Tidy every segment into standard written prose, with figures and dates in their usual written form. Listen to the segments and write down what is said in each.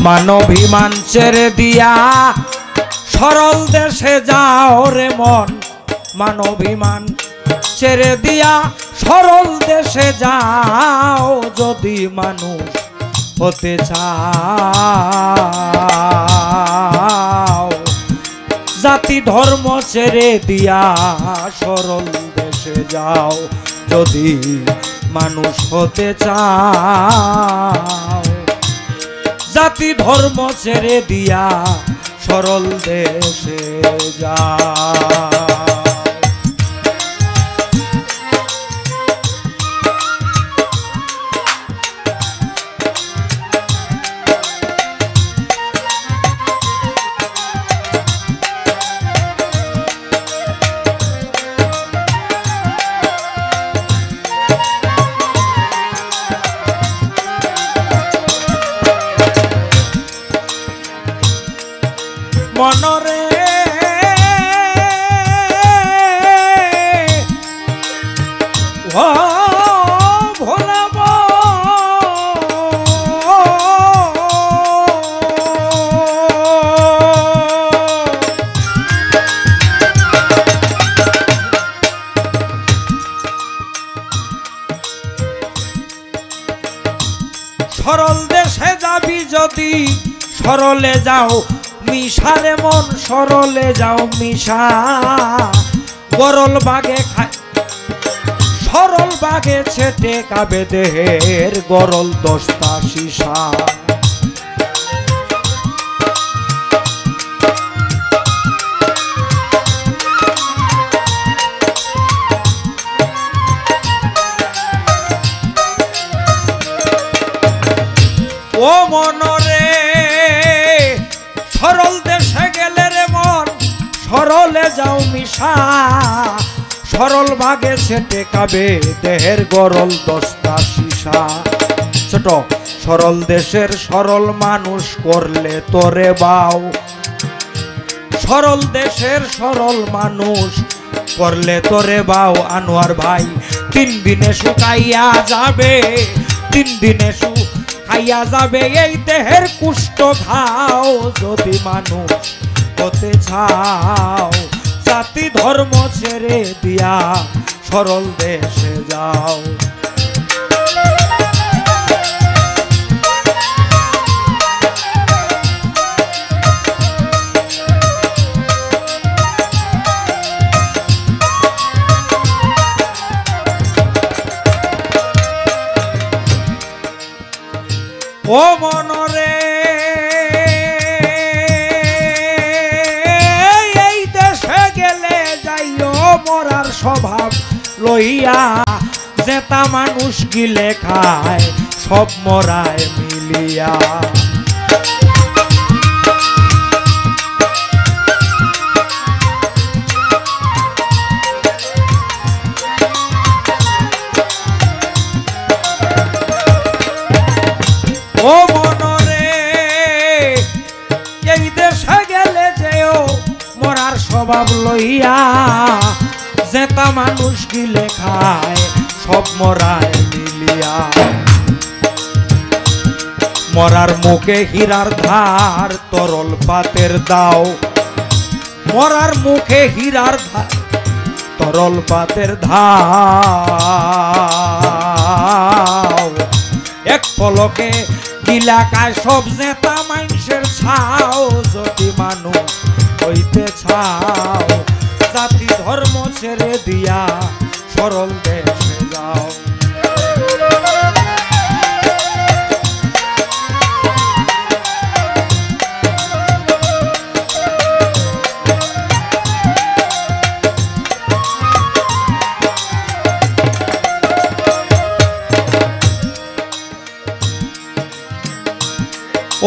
মানবিমান ছেড়ে দিয়া সরল দেশে যাও রে মন, মানবিমান ছেড়ে দিয়া সরল দেশে যাও, যদি মানুষ হতে চাও। জাতি ধর্ম ছেড়ে দিয়া সরল দেশে যাও, যদি মানুষ হতে চাও। জাতি ধর্ম ছেড়ে দিয়া সরল দেশে যাও। মনরে ও ভোলাব সরল দেশে যাবি যদি সরলে যাও মিশারে মন, সরলে যাও মিশা। গরল বাগে খায় সরল বাগে ছেটে কাবে দেহের গরল দস্তা শিশা। ও মনরে সরল দেশে গেলে রে মন, সরলে যাও মিশা। সরল ভাগে ছেটে কাবে দেহের গরল দস্তা শিশা। ছোট সরল দেশের সরল মানুষ করলে তোরে বাও, সরল দেশের সরল মানুষ করলে তোরে বাও। আনোয়ার ভাই 3 দিনে শুকাইয়া যাবে, 3 দিনে খাইয়া যাবে এই দেহের কুষ্ঠ ঘাও, যদি মানুষ হতে চাও। জাতি ধর্ম ছেড়ে দিয়া সরল দেশে যাও। ও মনরে এই দেশে গেলে যাইও মরার স্বভাব লইয়া। জেতা মানুষ গিলে খায় সব মরায় মিলিয়া। ও মনরে এই দেশে গেলে যেও মরার স্বভাব লইয়া। জেতা মানুষ গিলে খায় সব মরায় মিলিয়া। মরার মুখে হীরার ধার তরল পাতের দাও, মরার মুখে হীরার ধার তরল পাতের ধাও। এক পলকে গিলাকায় সব জেতা মানুষের ছাও, যদি মানুষ হইতে চাও। জাতি ধর্ম ছেড়ে দিয়া সরল দেশে যাও।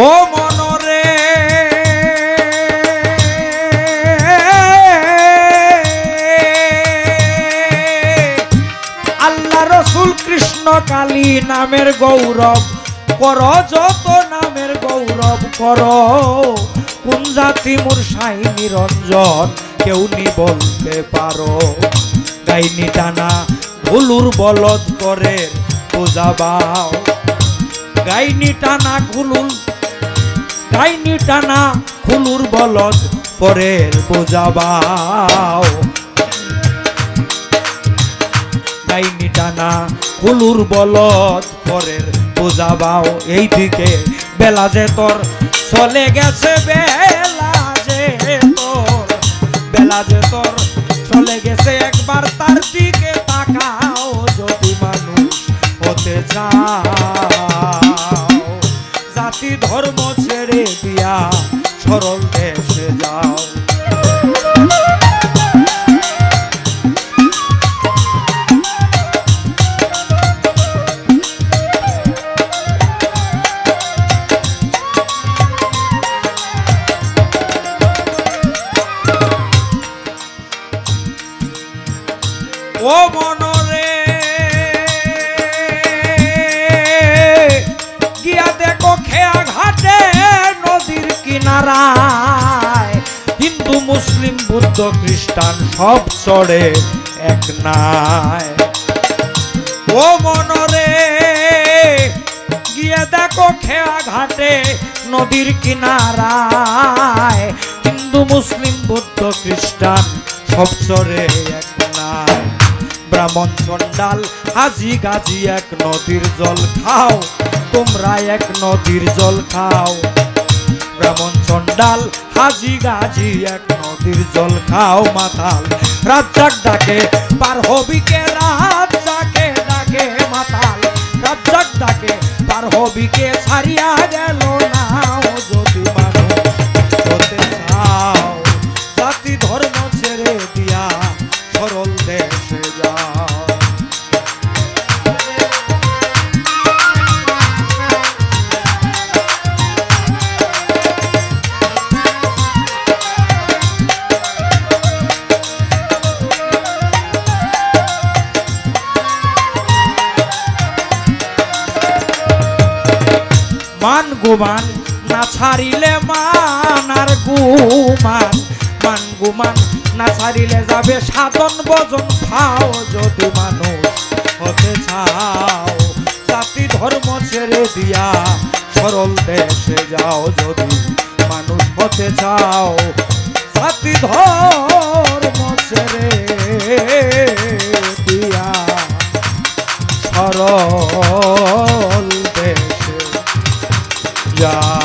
ও মনরে আল্লাহ রসুল কৃষ্ণ কালী নামের গৌরব কর, যত নামের গৌরব কর। কোন জাতি মূর্ষাই নিরঞ্জন কেউ নি বলতে পারো। গাইনি টানা ভুলুর বলদ করে পূজা বাও। গাইনি টানা গুলুল ডাইনি টানা খুলুর বলদ পরের বোঝাবাও ডাইনি টানা খুলুর বলদ পরের বোঝাবাও এইদিকে বেলা যে তোর চলে গেছে বেলা যে তোর চলে গেছে একবার তার দিকে তাকাও যদি মানুষ হতে চাও জাতি ধর্ম ছেড়ে দিয়া সরল দেশে যাও ও মনরে গিয়া দেখো খেয়া ঘাটে নদীর কিনারায় হিন্দু মুসলিম বুদ্ধ খ্রিস্টান সব চড়ে এক নাই ও মনরে গিয়া দেখো খেয়া ঘাটে নদীর কিনারায় হিন্দু মুসলিম বুদ্ধ খ্রিস্টান সব চড়ে এক নাই ব্রাহ্মণ চন্ডাল হাজি গাজি এক নদীর জল খাও তোমরা এক নদীর জল খাও ব্রাহ্মণ চন্ডাল হাজি গাজি এক নদীর জল খাও মাতাল রাজ্জাক ডাকে পার হবি কে রাজ্জাকে ডাকে মাতাল রাজ্জাক ডাকে পার হবি কে ছাড়িয়া গেল না যদি মানুষ হতে চাও জাতি ধর্ম ছেড়ে দিয়া সরল দেশে যাও মান গুমান না ছাড়িলে মান আর গুমান মান গুমান না ছাড়িলে যাবে সাধন ভজন খাও যদি মানুষ হতে চাও জাতি ধর্ম ছেড়ে দিয়া সরল দেশে যাও যদি মানুষ হতে চাও জাতি ধর্ম ছেড়ে দিয়া সরল দেশে যাও